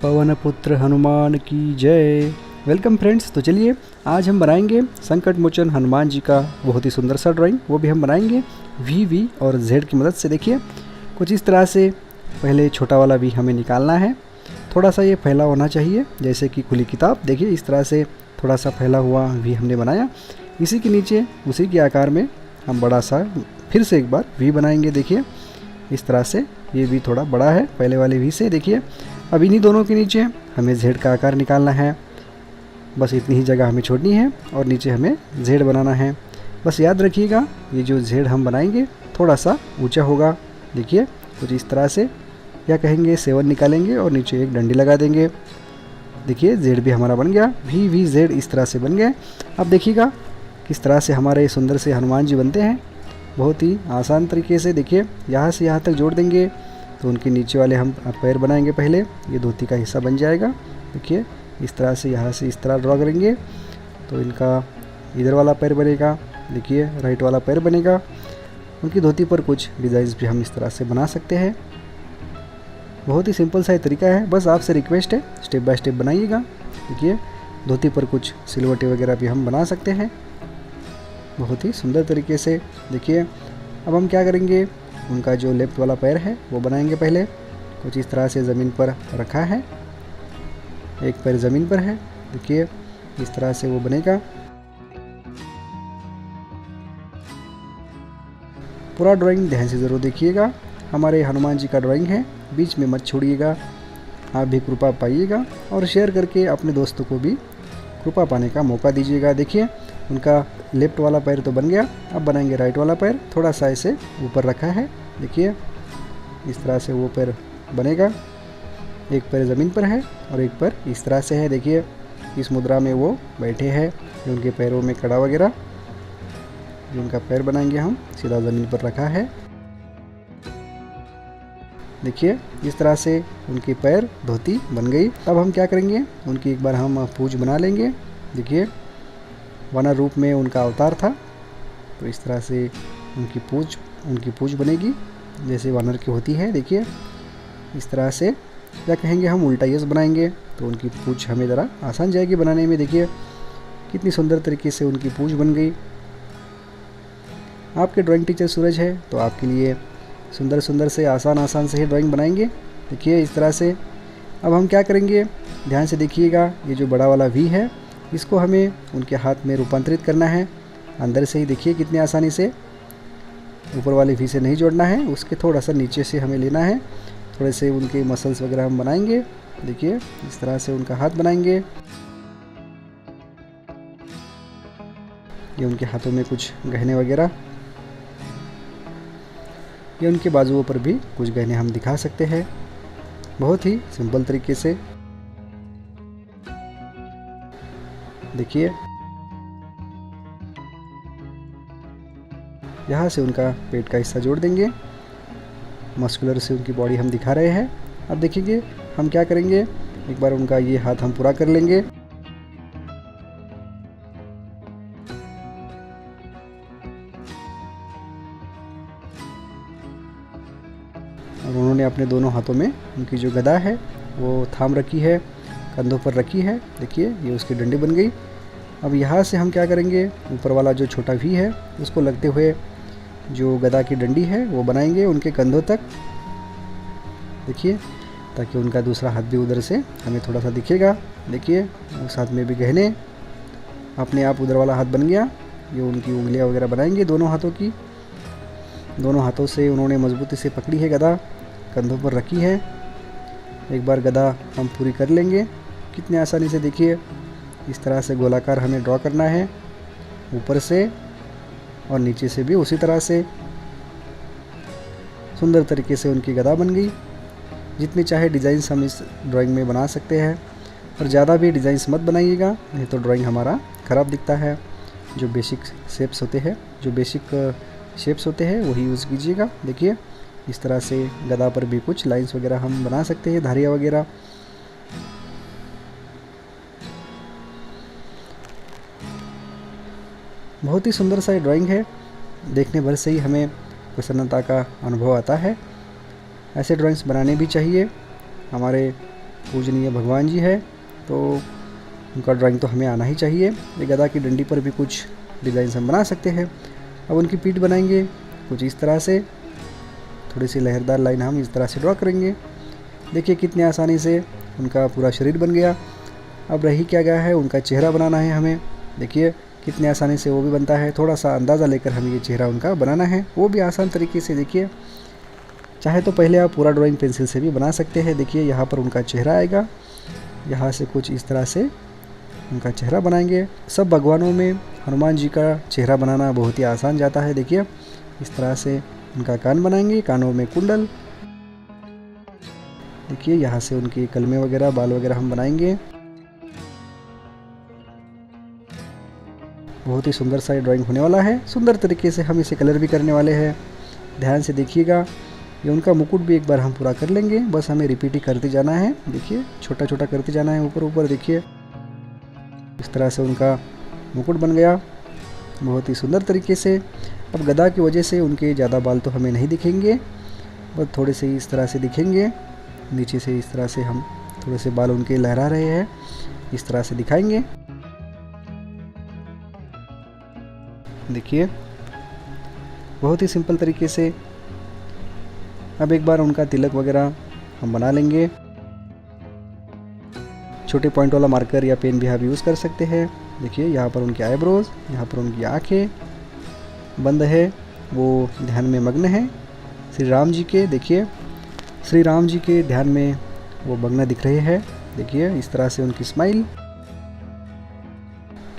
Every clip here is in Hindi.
पवन पुत्र हनुमान की जय। Welcome friends. तो चलिए आज हम बनाएंगे संकट मोचन हनुमान जी का बहुत ही सुंदर सा ड्राइंग। वो भी हम बनाएंगे वी और जेड की मदद से। देखिए कुछ इस तरह से पहले छोटा वाला वी हमें निकालना है। थोड़ा सा ये फैला होना चाहिए जैसे कि खुली किताब। देखिए इस तरह से थोड़ा सा फैला हुआ वी हमने बनाया। इसी के नीचे उसी के आकार में हम बड़ा सा फिर से एक बार वी बनाएंगे। देखिए इस तरह से ये वी थोड़ा बड़ा है पहले वाले वी से। देखिए अब इन्हीं दोनों के नीचे हमें जेड का आकार निकालना है। बस इतनी ही जगह हमें छोड़नी है और नीचे हमें जेड बनाना है। बस याद रखिएगा ये जो जेड हम बनाएंगे थोड़ा सा ऊंचा होगा। देखिए कुछ इस तरह से, या कहेंगे 7 निकालेंगे और नीचे एक डंडी लगा देंगे। देखिए जेड भी हमारा बन गया। वी जेड इस तरह से बन गए। अब देखिएगा किस तरह से हमारे सुंदर से हनुमान जी बनते हैं, बहुत ही आसान तरीके से। देखिए यहाँ से यहाँ तक जोड़ देंगे तो उनके नीचे वाले हम पैर बनाएंगे। पहले ये धोती का हिस्सा बन जाएगा। देखिए इस तरह से यहाँ से इस तरह ड्रॉ करेंगे तो इनका इधर वाला पैर बनेगा। देखिए राइट वाला पैर बनेगा। उनकी धोती पर कुछ डिज़ाइंस भी हम इस तरह से बना सकते हैं। बहुत ही सिंपल सा तरीका है। बस आपसे रिक्वेस्ट है स्टेप बाय स्टेप बनाइएगा। देखिए धोती पर कुछ सिलवटें वगैरह भी हम बना सकते हैं बहुत ही सुंदर तरीके से। देखिए अब हम क्या करेंगे, उनका जो लेफ्ट वाला पैर है वो बनाएंगे। पहले कुछ इस तरह से ज़मीन पर रखा है, एक पैर ज़मीन पर है। देखिए इस तरह से वो बनेगा। पूरा ड्राइंग ध्यान से ज़रूर देखिएगा। हमारे हनुमान जी का ड्राइंग है, बीच में मत छोड़िएगा। आप भी कृपा पाइएगा और शेयर करके अपने दोस्तों को भी कृपा पाने का मौका दीजिएगा। देखिए उनका लेफ्ट वाला पैर तो बन गया। अब बनाएंगे राइट वाला पैर, थोड़ा सा इसे ऊपर रखा है। देखिए इस तरह से वो पैर बनेगा। एक पैर ज़मीन पर है और एक पैर इस तरह से है। देखिए इस मुद्रा में वो बैठे हैं। जो उनके पैरों में कड़ा वगैरह, जो उनका पैर बनाएंगे हम सीधा ज़मीन पर रखा है। देखिए इस तरह से उनके पैर धोती बन गई। अब हम क्या करेंगे, उनकी एक बार हम पूंछ बना लेंगे। देखिए वानर रूप में उनका अवतार था तो इस तरह से उनकी पूंछ बनेगी जैसे वानर की होती है। देखिए इस तरह से, या कहेंगे हम उल्टा यस बनाएंगे तो उनकी पूंछ हमें ज़रा आसान जाएगी बनाने में। देखिए कितनी सुंदर तरीके से उनकी पूंछ बन गई। आपके ड्राइंग टीचर सूरज है तो आपके लिए सुंदर सुंदर से आसान से ही ड्राइंग बनाएंगे। देखिए इस तरह से। अब हम क्या करेंगे, ध्यान से देखिएगा। ये जो बड़ा वाला वी है इसको हमें उनके हाथ में रूपांतरित करना है अंदर से ही। देखिए कितनी आसानी से, ऊपर वाले वी से नहीं जोड़ना है, उसके थोड़ा सा नीचे से हमें लेना है। थोड़े से उनके मसल्स वगैरह हम बनाएंगे। देखिए इस तरह से उनका हाथ बनाएंगे। ये उनके हाथों में कुछ गहने वगैरह, ये उनके बाजुओं पर भी कुछ गहने हम दिखा सकते हैं बहुत ही सिंपल तरीके से। देखिए यहाँ से उनका पेट का हिस्सा जोड़ देंगे। मस्कुलर से उनकी बॉडी हम दिखा रहे हैं। अब देखिए हम क्या करेंगे, एक बार उनका ये हाथ हम पूरा कर लेंगे। और उन्होंने अपने दोनों हाथों में उनकी जो गदा है वो थाम रखी है, कंधों पर रखी है। देखिए ये उसकी डंडी बन गई। अब यहाँ से हम क्या करेंगे, ऊपर वाला जो छोटा वी है उसको लगते हुए जो गदा की डंडी है वो बनाएंगे उनके कंधों तक। देखिए ताकि उनका दूसरा हाथ भी उधर से हमें थोड़ा सा दिखेगा। देखिए उस हाथ में भी गहने, अपने आप उधर वाला हाथ बन गया। ये उनकी उंगलियां वगैरह बनाएंगे दोनों हाथों की। दोनों हाथों से उन्होंने मजबूती से पकड़ी है गदा, कंधों पर रखी है। एक बार गदा हम पूरी कर लेंगे कितनी आसानी से। देखिए इस तरह से गोलाकार हमें ड्रॉ करना है, ऊपर से और नीचे से भी उसी तरह से। सुंदर तरीके से उनकी गदा बन गई। जितने चाहे डिज़ाइंस हम इस ड्राइंग में बना सकते हैं, और ज़्यादा भी डिज़ाइंस मत बनाइएगा नहीं तो ड्राइंग हमारा ख़राब दिखता है। जो बेसिक शेप्स होते हैं, जो बेसिक शेप्स होते हैं वही यूज़ कीजिएगा। देखिए इस तरह से गदा पर भी कुछ लाइंस वगैरह हम बना सकते हैं, धारियाँ वगैरह। बहुत ही सुंदर सा ये ड्राइंग है, देखने भर से ही हमें प्रसन्नता का अनुभव आता है। ऐसे ड्राइंग्स बनाने भी चाहिए। हमारे पूजनीय भगवान जी है, तो उनका ड्राइंग तो हमें आना ही चाहिए। ये गदा की डंडी पर भी कुछ डिज़ाइन हम बना सकते हैं। अब उनकी पीठ बनाएंगे कुछ इस तरह से, थोड़ी सी लहरदार लाइन हम इस तरह से ड्रॉ करेंगे। देखिए कितनी आसानी से उनका पूरा शरीर बन गया। अब रही क्या गया है, उनका चेहरा बनाना है हमें। देखिए कितनी आसानी से वो भी बनता है। थोड़ा सा अंदाज़ा लेकर हमें ये चेहरा उनका बनाना है, वो भी आसान तरीके से। देखिए चाहे तो पहले आप पूरा ड्राइंग पेंसिल से भी बना सकते हैं। देखिए यहाँ पर उनका चेहरा आएगा, यहाँ से कुछ इस तरह से उनका चेहरा बनाएंगे। सब भगवानों में हनुमान जी का चेहरा बनाना बहुत ही आसान जाता है। देखिए इस तरह से उनका कान बनाएंगे, कानों में कुंडल। देखिए यहाँ से उनके कलमे वगैरह, बाल वगैरह हम बनाएंगे। बहुत ही सुंदर सा ड्राइंग होने वाला है। सुंदर तरीके से हम इसे कलर भी करने वाले हैं। ध्यान से देखिएगा। ये उनका मुकुट भी एक बार हम पूरा कर लेंगे, बस हमें रिपीट ही करते जाना है। देखिए छोटा छोटा करते जाना है, ऊपर ऊपर। देखिए इस तरह से उनका मुकुट बन गया बहुत ही सुंदर तरीके से। अब गदा की वजह से उनके ज़्यादा बाल तो हमें नहीं दिखेंगे, बस थोड़े से इस तरह से दिखेंगे। नीचे से इस तरह से हम थोड़े से बाल उनके लहरा रहे हैं, इस तरह से दिखाएंगे। देखिए बहुत ही सिंपल तरीके से। अब एक बार उनका तिलक वगैरह हम बना लेंगे। छोटे पॉइंट वाला मार्कर या पेन भी आप यूज़ कर सकते हैं। देखिए यहाँ पर उनके आईब्रोज, यहाँ पर उनकी आँखें बंद है, वो ध्यान में मग्न है श्री राम जी के। देखिए श्री राम जी के ध्यान में वो मग्न दिख रहे हैं। देखिए इस तरह से उनकी स्माइल।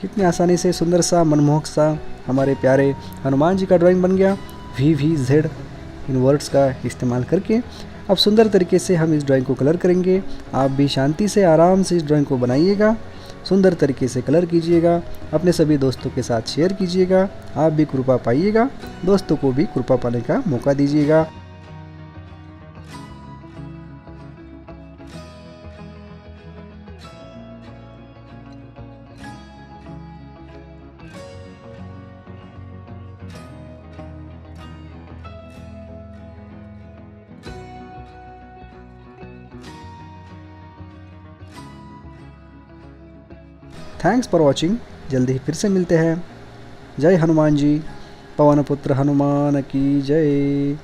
कितनी आसानी से सुंदर सा मनमोहक सा हमारे प्यारे हनुमान जी का ड्राइंग बन गया VVZ इन वर्ड्स का इस्तेमाल करके। अब सुंदर तरीके से हम इस ड्राइंग को कलर करेंगे। आप भी शांति से आराम से इस ड्राइंग को बनाइएगा, सुंदर तरीके से कलर कीजिएगा, अपने सभी दोस्तों के साथ शेयर कीजिएगा। आप भी कृपा पाइएगा, दोस्तों को भी कृपा पाने का मौका दीजिएगा। Thanks for watching. जल्दी ही फिर से मिलते हैं। जय हनुमान जी, पवन पुत्र हनुमान की जय।